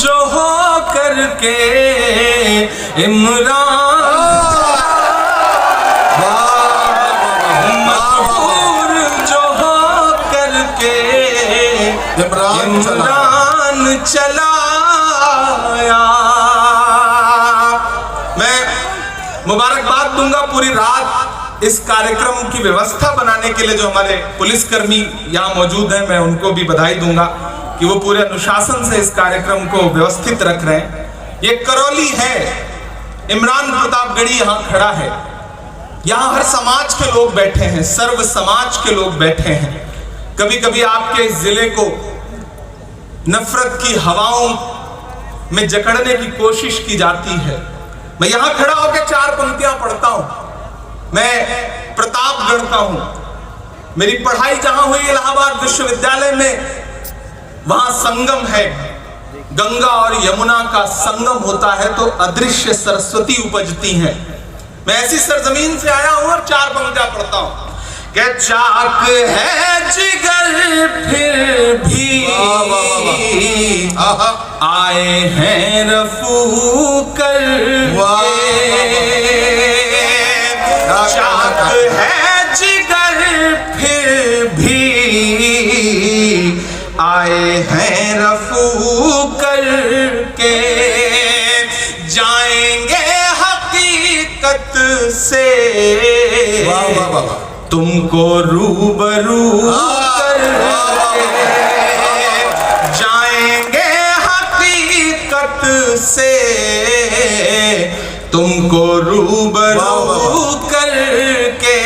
जो हो करके इमरान, मकबूल जो हो करके इमरान चलाया। मैं मुबारकबाद दूंगा पूरी रात इस कार्यक्रम की व्यवस्था बनाने के लिए जो हमारे पुलिसकर्मी यहाँ मौजूद हैं, मैं उनको भी बधाई दूंगा कि वो पूरे अनुशासन से इस कार्यक्रम को व्यवस्थित रख रहे हैं। ये करौली है, इमरान प्रतापगढ़ी यहाँ खड़ा है, यहाँ हर समाज के लोग बैठे हैं, सर्व समाज के लोग बैठे हैं। कभी कभी आपके इस जिले को नफरत की हवाओं में जकड़ने की कोशिश की जाती है। मैं यहाँ खड़ा होकर 4 पंक्तियां पढ़ता हूं। मैं प्रतापगढ़ का हूं, मेरी पढ़ाई जहां हुई इलाहाबाद विश्वविद्यालय में, वहां संगम है, गंगा और यमुना का संगम होता है तो अदृश्य सरस्वती उपजती हैं। मैं ऐसी सरजमीन से आया हूं और 4 पंक्तियां पढ़ता हूं कि चाक है जिगर फिर भी आए हैं रफू कर, चाक है जिगर फिर भी आए हैं रफू करके, जाएंगे हकीकत से तुमको रूबरू करके, जाएंगे हकीकत से तुमको रूबरू करके,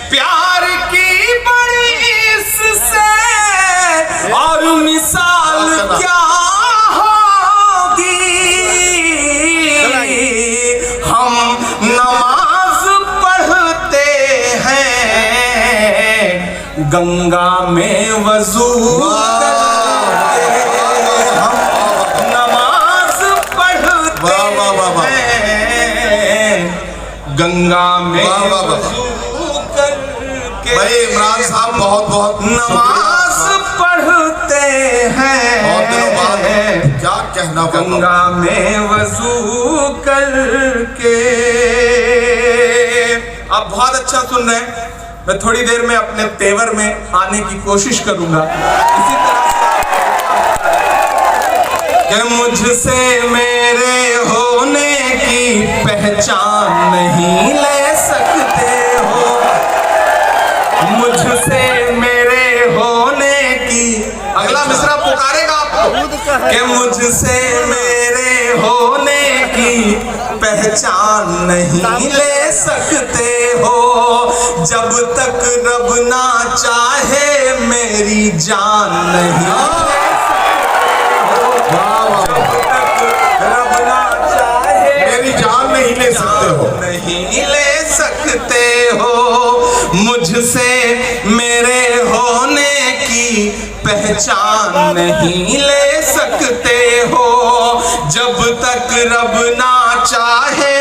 प्यार की बड़ी इससे और मिसाल क्या होगी, हम नमाज पढ़ते हैं गंगा में वजू करके, हम नमाज पढ़ते हैं गंगा में वजू करके। भाई इमरान साहब बहुत बहुत नमाज पढ़ते हैं क्या कहना, गंगा में वजू करके। आप बहुत अच्छा सुन रहे हैं। मैं थोड़ी देर में अपने तेवर में आने की कोशिश करूंगा। इसी तरह कि मुझसे मेरे होने की पहचान नहीं ले सकते हो, मुझसे मेरे होने की, अगला मिसरा पुकारेगा आपको कि मुझसे मेरे होने की पहचान नहीं ले सकते हो, जब तक रब ना चाहे मेरी जान नहीं ले सकते हो, जब तक रब ना चाहे मेरी जान नहीं ले सकते हो, नहीं ले सकते हो, मुझसे मेरे होने की पहचान नहीं ले सकते हो, जब तक रब ना चाहे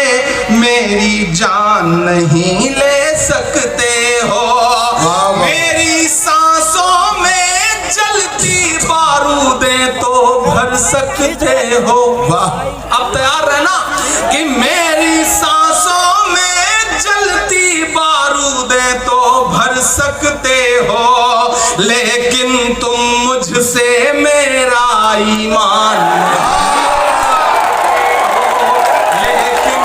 मेरी जान नहीं ले सकते हो, मेरी सांसों में जलती बारूदें तो भर सकते हो। अब तैयार रहना कि मेरी सांसों में जलती बारूदें तो भर सकते हो, लेकिन तुम मुझसे मेरा ईमान, लेकिन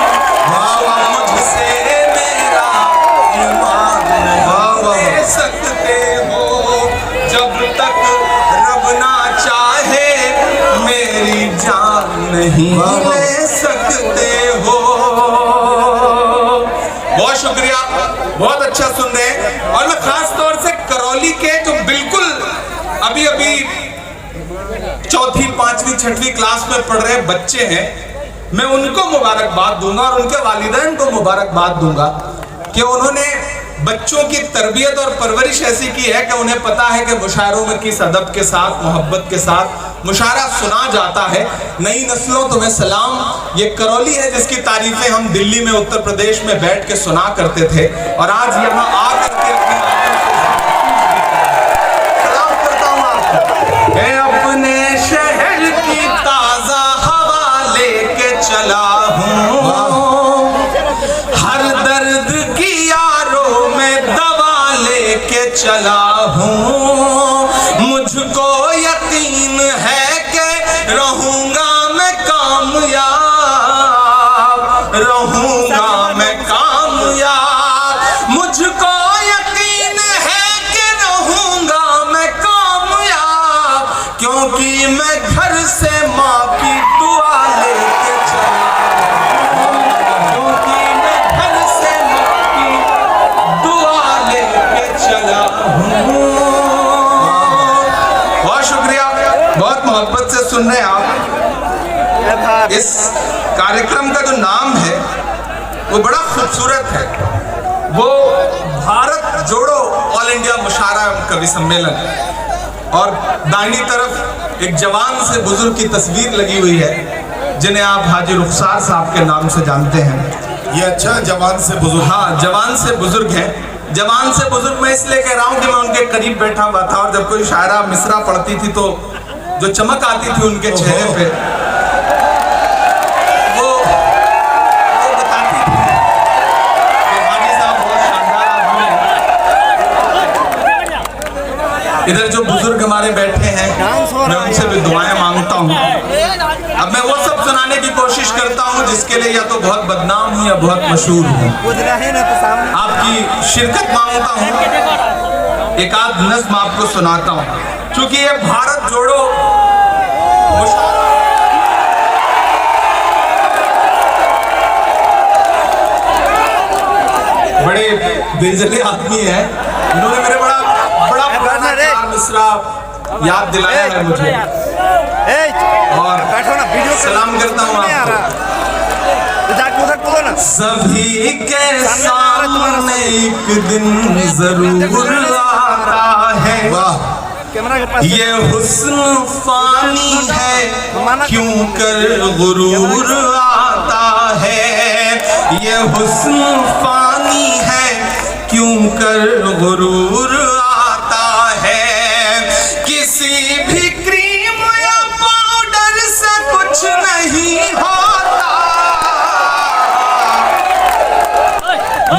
मुझसे मेरा ईमान नहीं ले सकते हो, जब तक रब ना चाहे मेरी जान नहीं ले सकते हो। बहुत शुक्रिया, बहुत अच्छा सुन रहे हैं। और मैं खास तौर से करौली के जो बिल्कुल अभी अभी 4वीं 5वीं 6वीं क्लास में पढ़ रहे बच्चे हैं, मैं उनको मुबारकबाद दूंगा और उनके वालिदैन को मुबारकबाद दूंगा कि उन्होंने बच्चों की तरबियत और परवरिश ऐसी की है कि उन्हें पता है कि मुशायरों में किस अदब के साथ, मोहब्बत के साथ मुशायरा सुना जाता है। नई नस्लों तुम्हें सलाम, ये करौली है जिसकी तारीफें हम दिल्ली में, उत्तर प्रदेश में बैठ के सुना करते थे और आज यहाँ आकर के अपनी सलाम करता हूँ आपको। अपने शहर की मैं घर से माँ की दुआ लेके चला, क्योंकि मैं घर से माँ की दुआ लेके चला हूँ। बहुत शुक्रिया, बहुत मोहब्बत से सुन रहे हैं आप। इस कार्यक्रम का जो नाम है वो बड़ा खूबसूरत है, वो भारत जोड़ो ऑल इंडिया मुशायरा एवं कवि सम्मेलन। और दाहिनी तरफ एक जवान से बुजुर्ग की तस्वीर लगी हुई है, जिन्हें आप हाजी रुखसार साहब के नाम से जानते हैं। ये अच्छा जवान से बुजुर्ग। हाँ, जवान से बुजुर्ग हैं। जवान से बुजुर्ग मैं इसलिए कह रहा हूँ कि मैं उनके करीब बैठा हुआ था, और जब कोई शायरा मिसरा पढ़ती थी तो जो चमक आती थी उनके चेहरे पे, वो बताती थी कि हाजी साहब बहुत शानदार आदमी हैं। इधर जो बुजुर्ग हमारे बैठे हैं, मैं उनसे भी दुआएं मांगता हूँ। अब मैं वो सब सुनाने की कोशिश करता हूँ जिसके लिए या तो बहुत बदनाम हूँ या बहुत मशहूर हूँ। आपकी शिरकत मांगता हूँ, एक आध नज़्म आपको सुनाता हूँ, क्योंकि ये भारत जोड़ो मुशायरा बड़े दिलजले आदमी हैं। इन्होंने मेरे बड़ा पुराना चार मिसरा याद दिलाया है मुझे, और सलाम करता हूँ आपको। सभी के सामने एक दिन जरूर आता है, ये हुस्न फानी है क्यों कर गुरूर आता है, ये हुस्न फानी है क्यों कर गुरूर आता है। किसी भी क्रीम या पाउडर से कुछ नहीं होता,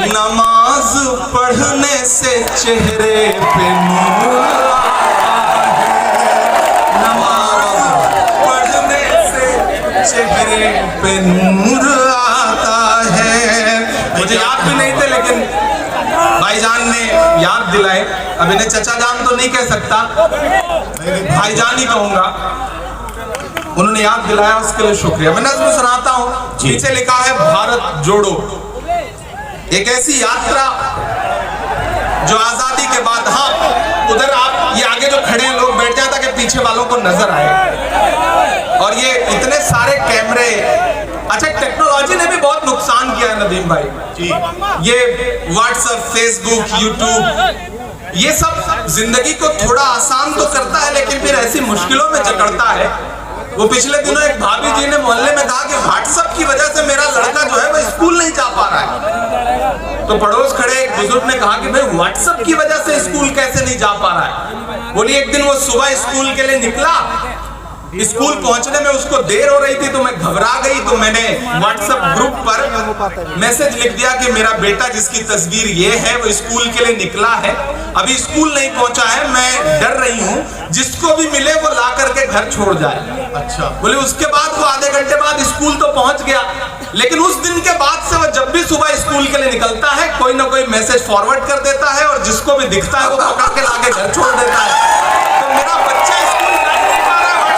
नमाज पढ़ने से चेहरे पे नूर आता है, नमाज पढ़ने से चेहरे पे नूर आता है। मुझे याद भी नहीं थे, लेकिन भाईजान ने याद दिलाए। अब इन्हें चचा जान तो नहीं कह सकता, भाईजान ही कहूंगा। उन्होंने याद दिलाया, उसके लिए शुक्रिया। मैं नज़्म सुनाता हूँ। नीचे लिखा है भारत जोड़ो, एक ऐसी यात्रा जो आजादी के बाद, हाँ उधर आप ये आगे जो खड़े हैं लोग बैठ जाए ताकि पीछे वालों को नजर आए। और ये इतने सारे कैमरे, अच्छा टेक्नोलॉजी ने भी बहुत नुकसान किया है नदीम भाई जी। ये व्हाट्सएप, फेसबुक, यूट्यूब, ये सब जिंदगी को थोड़ा आसान तो करता है, लेकिन फिर ऐसी मुश्किलों में जकड़ता है। वो पिछले दिनों एक भाभी जी ने मोहल्ले में कहा कि व्हाट्सएप की वजह से मेरा लड़का जो है वो स्कूल नहीं जा पा रहा है। तो पड़ोस खड़े एक बुजुर्ग ने कहा कि भाई व्हाट्सएप की वजह से स्कूल कैसे नहीं जा पा रहा है। बोली एक दिन वो सुबह स्कूल के लिए निकला, स्कूल पहुंचने में उसको देर हो रही थी, तो मैं घबरा गई, तो मैंने व्हाट्सएप ग्रुप पर मैसेज लिख दिया कि मेरा बेटा जिसकी तस्वीर ये है वो स्कूल के लिए निकला है, अभी स्कूल नहीं पहुंचा है, मैं डर रही हूँ, जिसको भी मिले वो ला करके घर छोड़ जाए। अच्छा। बोले उसके बाद वो आधे घंटे बाद स्कूल तो पहुंच गया, लेकिन उस दिन के बाद से वो जब भी सुबह स्कूल के लिए निकलता है कोई ना कोई मैसेज फॉरवर्ड कर देता है, और जिसको भी दिखता है वो पकड़ के लाके घर छोड़ देता है। तो मेरा बच्चा स्कूल नहीं पा रहा है।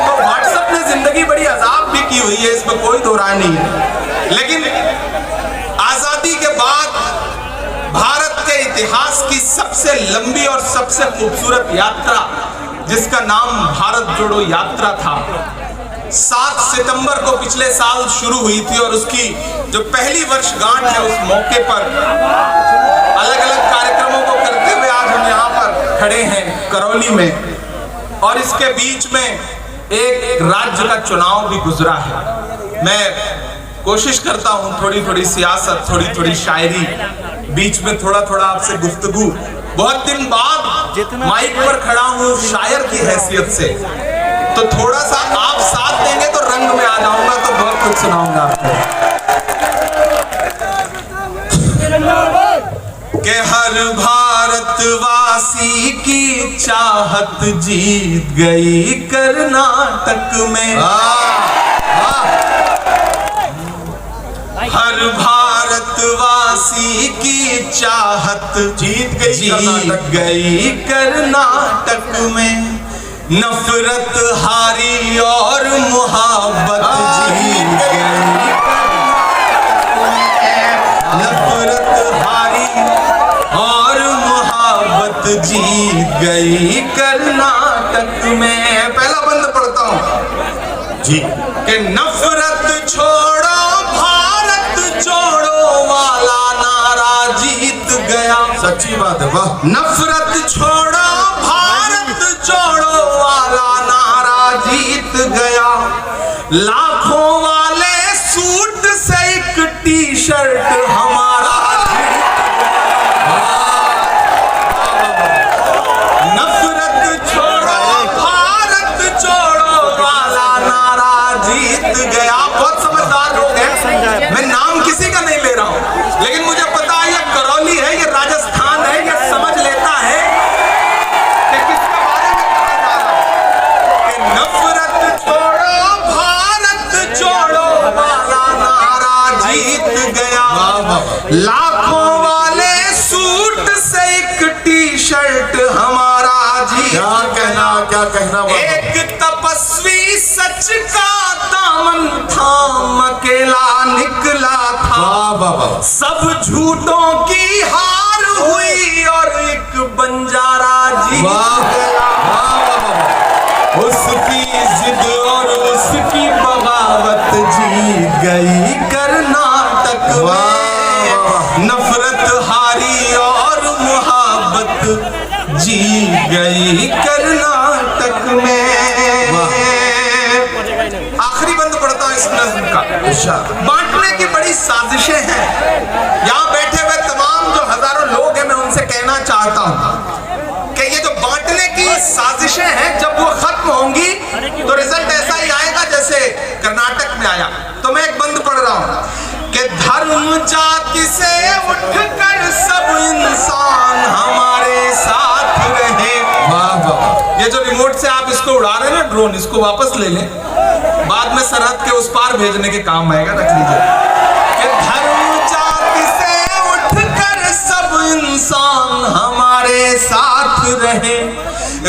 तो व्हाट्सएप ने जिंदगी बड़ी अजाब भी की हुई है, इसमें कोई दो राय नहीं है। लेकिन आजादी के बाद भारत के इतिहास की सबसे लंबी और सबसे खूबसूरत यात्रा, जिसका नाम भारत जोड़ो यात्रा था, 7 सितंबर को पिछले साल शुरू हुई थी, और उसकी जो पहली वर्षगांठ है उस मौके पर अलग अलग कार्यक्रमों को करते हुए आज हम यहाँ पर खड़े हैं करौली में। और इसके बीच में एक राज्य का चुनाव भी गुजरा है। मैं कोशिश करता हूँ थोड़ी थोड़ी सियासत, थोड़ी थोड़ी शायरी, बीच में थोड़ा थोड़ा आपसे गुफ्तगू। बहुत दिन बाद माइक पर खड़ा हूँ शायर की हैसियत से, तो थोड़ा सा आप साथ देंगे तो रंग में आ जाऊंगा, तो बहुत कुछ सुनाऊंगा आपको। कि हर भारतवासी की चाहत जीत गई कर्नाटक में, हर भारतवासी की चाहत जीत गई कर्नाटक में। नफरत हारी और मोहब्बत जीत गई, नफरत हारी और मोहब्बत जीत गई कर्नाटक में। पहला बंद पढ़ता हूं जी कि नफरत छोड़ो भारत छोड़ो वाला नारा जीत गया। सच्ची बात है, वाह। नफरत छोड़ो भारत छोड़ो वाला नारा जीत गया। लाखों वाले सूट से एक टी शर्ट हमारा नफरत छोड़ो भारत छोड़ो वाला नारा जीत गया। बहुत समझदार लोग हैं, मैं नाम किसी का नहीं ले रहा हूं, लेकिन मुझे पता है ये करौली है, ये राजस्थान है, ये समझ लेता है कि किसके बारे में कहा जा रहा है। कि नफरत छोड़ो भारत छोड़ो वाला नारा जीत गया। लाखों वाले सूट से एक टी शर्ट हमारा जीत क्या कहना वाह। एक तपस्वी सच का दामन थाम अकेला निकला था। वाह वाह वाह। सब झूठों की हार हुई और एक बंजारा जीत वाह गया। वाह वाह वाह। उसकी जिद और उसकी बगावत जीत गई कर्नाटक में। नफरत हारी और मोहब्बत जीत गई कर्नाटक में। आखिरी बंद पड़ता है इस नज्म का। बांटने की बड़ी साजिशें हैं। यहाँ बैठे हुए तमाम जो हजारों लोग हैं, मैं उनसे कहना चाहता हूँ कि ये जो बांटने की साजिशें हैं, जब वो खत्म होंगी तो रिजल्ट ऐसा ही आएगा जैसे कर्नाटक में आया। तो मैं एक बंद पढ़ रहा हूँ कि धर्म जाति से उठकर सब इंसान हमारे साथ रहे। वाह वाह। ये जो रिमोट से आप इसको उड़ा रहे हैं ना ड्रोन, इसको वापस ले लें, बाद में सरहद के उस पार भेजने के काम आएगा, रख लीजिए। कि धर्म जाति से उठकर सब इंसान हमारे साथ रहे।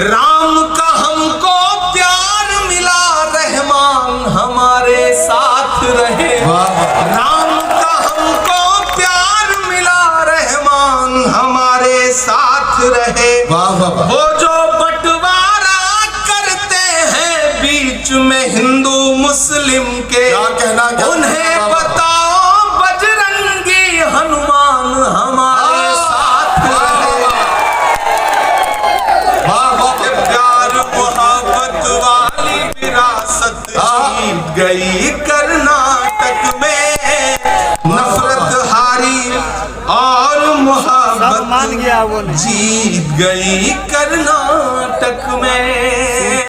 राम का हमको प्यार मिला, रहमान हमारे साथ रहे। राम का हमको प्यार मिला, रहमान हमारे साथ रहे। वाह वाह वाह। वो जो बंटवारा करते हैं बीच में हिंदू मुस्लिम के, क्या कहना उन्हें बताओ बजरंगी हनुमान हमारे साथ रहे। वाह वाह। के प्यार मोहब्बत वाली विरासत जीत गई कर्नाटक में। नफरत हारी और मोहब्बत जीत गई कर्नाटक में।